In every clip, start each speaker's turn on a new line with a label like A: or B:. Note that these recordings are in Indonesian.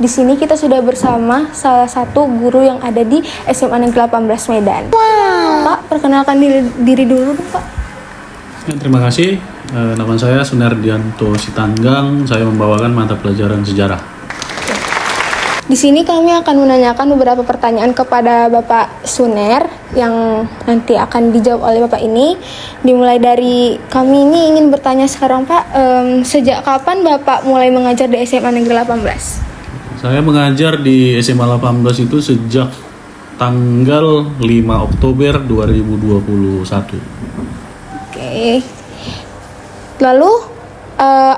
A: Di sini kita sudah bersama salah satu guru yang ada di SMA Negeri 18 Medan. Pak, perkenalkan diri dulu dong, Pak.
B: Ya, terima kasih. Nama saya Sunardianto Sitanggang. Saya membawakan mata pelajaran sejarah.
A: Di sini kami akan menanyakan beberapa pertanyaan kepada Bapak Suner yang nanti akan dijawab oleh Bapak ini. Dimulai dari kami ini ingin bertanya sekarang, Pak, sejak kapan Bapak mulai mengajar di SMA Negeri 18?
B: Saya mengajar di SMA 18 itu sejak tanggal 5 Oktober 2021.
A: Oke. Lalu,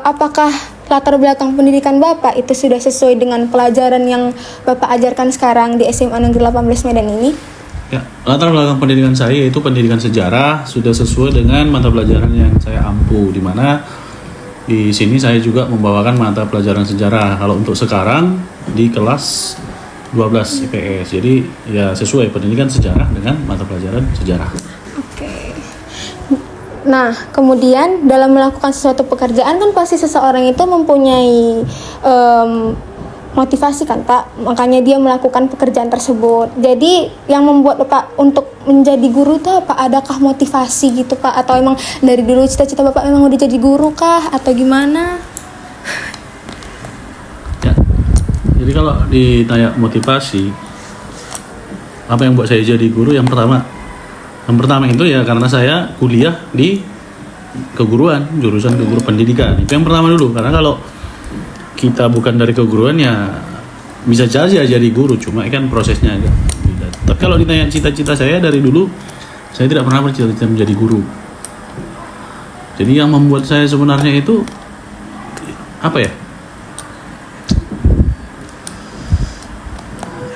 A: apakah latar belakang pendidikan Bapak itu sudah sesuai dengan pelajaran yang Bapak ajarkan sekarang di SMA Negeri 18 Medan ini?
B: Ya, latar belakang pendidikan saya yaitu pendidikan sejarah, sudah sesuai dengan mata pelajaran yang saya ampu, di mana di sini saya juga membawakan mata pelajaran sejarah. Kalau untuk sekarang di kelas 12 IPS. Jadi ya sesuai pendidikan sejarah dengan mata pelajaran sejarah.
A: Oke. Nah, kemudian dalam melakukan sesuatu pekerjaan kan pasti seseorang itu mempunyai motivasi kan, Pak. Makanya dia melakukan pekerjaan tersebut. Jadi yang membuat Bapak untuk menjadi guru itu apa? Adakah motivasi gitu, Pak? Atau emang dari dulu cita-cita Bapak memang udah jadi guru kah? Atau gimana?
B: Ya. Jadi kalau ditanya motivasi, apa yang buat saya jadi guru? Yang pertama itu ya karena saya kuliah di keguruan, jurusan keguru pendidikan. Itu yang pertama dulu. Karena kalau kita bukan dari keguruan ya bisa saja jadi guru, cuma kan prosesnya agak beda. Tapi kalau ditanya cita-cita saya dari dulu, saya tidak pernah bercita-cita menjadi guru. Jadi yang membuat saya sebenarnya itu apa ya?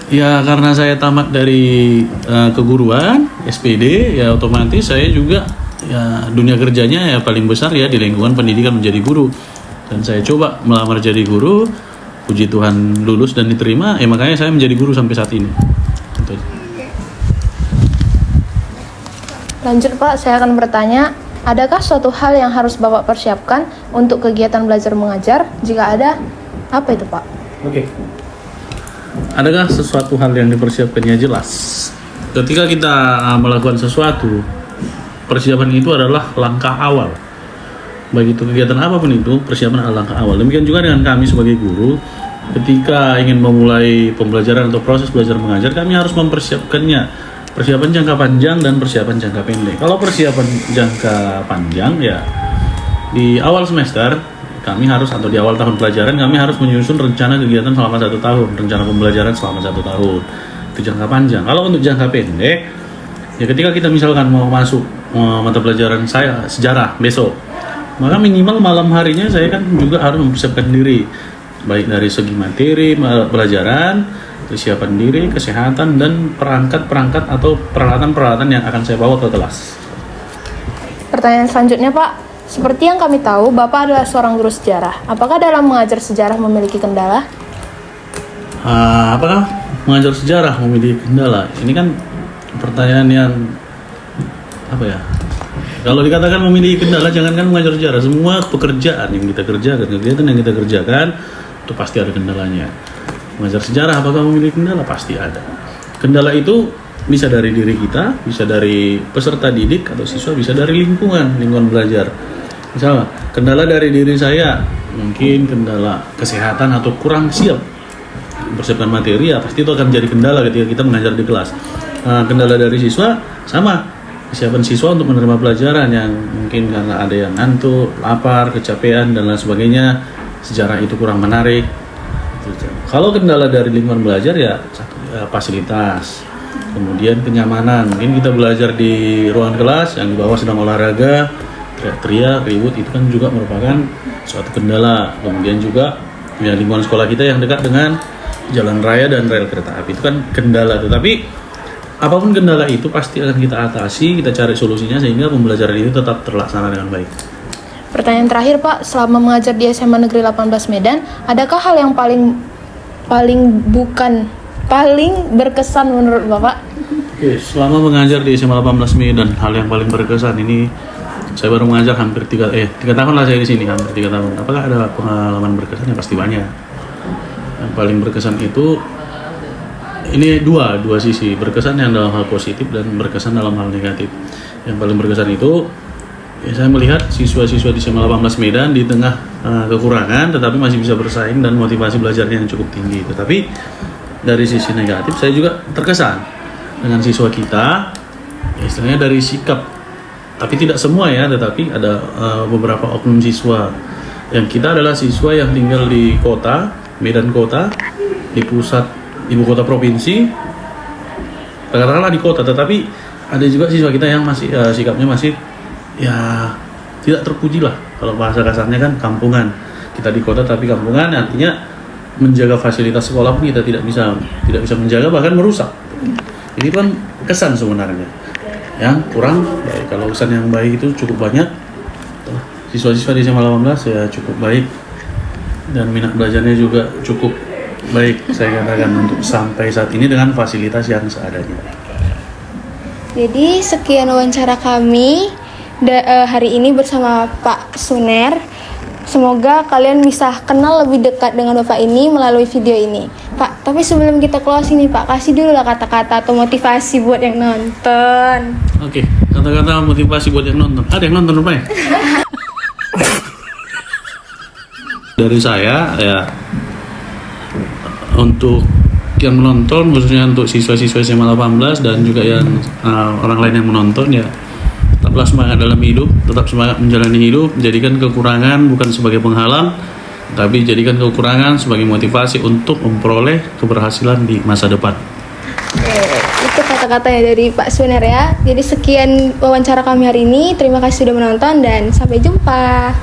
B: Ya karena saya tamat dari keguruan SPD, ya otomatis saya juga ya dunia kerjanya ya paling besar ya di lingkungan pendidikan menjadi guru. Dan saya coba melamar jadi guru, puji Tuhan lulus dan diterima, makanya saya menjadi guru sampai saat ini. Gitu.
C: Lanjut Pak, saya akan bertanya, adakah suatu hal yang harus Bapak persiapkan untuk kegiatan belajar mengajar? Jika ada, apa itu Pak?
B: Oke. Adakah sesuatu hal yang dipersiapkannya jelas? Ketika kita melakukan sesuatu, persiapan itu adalah langkah awal. Baik itu kegiatan apapun itu, persiapan adalah langkah awal. Demikian juga dengan kami sebagai guru, ketika ingin memulai pembelajaran atau proses belajar mengajar, kami harus mempersiapkannya. Persiapan jangka panjang dan persiapan jangka pendek. Kalau persiapan jangka panjang ya di awal semester kami harus, atau di awal tahun pelajaran kami harus menyusun rencana kegiatan selama 1 tahun, rencana pembelajaran selama 1 tahun. Itu jangka panjang. Kalau untuk jangka pendek, ya ketika kita misalkan mau masuk mata pelajaran saya sejarah besok, maka minimal malam harinya saya kan juga harus mempersiapkan diri, baik dari segi materi pelajaran, persiapan diri, kesehatan, dan perangkat-perangkat atau peralatan-peralatan yang akan saya bawa ke kelas.
C: Pertanyaan selanjutnya Pak, seperti yang kami tahu, Bapak adalah seorang guru sejarah. Apakah dalam mengajar sejarah memiliki kendala?
B: Apakah mengajar sejarah memiliki kendala? Ini kan pertanyaan yang apa ya? Kalau dikatakan memiliki kendala, jangankan mengajar sejarah, semua pekerjaan yang kita kerjakan, kegiatan yang kita kerjakan, itu pasti ada kendalanya. Mengajar sejarah, apakah memiliki kendala? Pasti ada. Kendala itu bisa dari diri kita, bisa dari peserta didik atau siswa, bisa dari lingkungan belajar. Misalnya, kendala dari diri saya, mungkin kendala kesehatan atau kurang siap mempersiapkan materi, ya pasti itu akan jadi kendala ketika kita mengajar di kelas. Kendala dari siswa, sama. Kesiapan siswa untuk menerima pelajaran yang mungkin karena ada yang ngantuk, lapar, kecapean, dan lain sebagainya, sejarah itu kurang menarik. Kalau kendala dari lingkungan belajar ya fasilitas, kemudian kenyamanan. Mungkin kita belajar di ruangan kelas yang di bawah sedang olahraga, teriak-teriak, ribut, itu kan juga merupakan suatu kendala. Kemudian juga ya lingkungan sekolah kita yang dekat dengan jalan raya dan rel kereta api, itu kan kendala. Tetapi apapun kendala itu pasti akan kita atasi, kita cari solusinya sehingga pembelajaran itu tetap terlaksana dengan baik.
C: Pertanyaan terakhir Pak, selama mengajar di SMA Negeri 18 Medan, adakah hal yang paling berkesan menurut Bapak?
B: Oke, selama mengajar di SMA 18 Medan, hal yang paling berkesan ini, saya baru mengajar hampir 3 tahun lah saya di sini, hampir 3 tahun. Apakah ada pengalaman berkesan? Ya pasti banyak. Yang paling berkesan itu ini dua sisi, berkesan yang dalam hal positif dan berkesan dalam hal negatif. Yang paling berkesan itu ya, saya melihat siswa-siswa di SMA 18 Medan di tengah kekurangan tetapi masih bisa bersaing dan motivasi belajarnya yang cukup tinggi. Tetapi dari sisi negatif saya juga terkesan dengan siswa kita, ya, istilahnya dari sikap, tapi tidak semua ya, tetapi ada beberapa oknum siswa. Yang kita adalah siswa yang tinggal di kota, Medan kota, di pusat ibu kota provinsi, katakanlah di kota, tetapi ada juga siswa kita yang masih sikapnya masih ya tidak terpuji lah, kalau bahasa kasarnya kan kampungan. Kita di kota tapi kampungan, artinya menjaga fasilitas sekolah pun kita tidak bisa menjaga, bahkan merusak. Ini kan kesan sebenarnya yang kurang baik. Kalau kesan yang baik itu cukup banyak, siswa-siswa di SMA 18 ya cukup baik dan minat belajarnya juga cukup baik, saya katakan, untuk sampai saat ini dengan fasilitas yang seadanya.
A: Jadi sekian wawancara kami hari ini bersama Pak Suner. Semoga kalian bisa kenal lebih dekat dengan Bapak ini melalui video ini. Pak, tapi sebelum kita closing nih Pak, kasih dulu lah kata-kata atau motivasi buat yang nonton.
B: Oke, kata-kata motivasi buat yang nonton. Ada yang nonton rupanya? Dari saya ya, untuk yang menonton, khususnya untuk siswa-siswa SMA 18 dan juga yang orang lain yang menonton, ya tetaplah semangat dalam hidup, tetap semangat menjalani hidup. Jadikan kekurangan bukan sebagai penghalang, tapi jadikan kekurangan sebagai motivasi untuk memperoleh keberhasilan di masa depan.
A: Itu kata-katanya dari Pak Suner ya. Jadi sekian wawancara kami hari ini. Terima kasih sudah menonton dan sampai jumpa.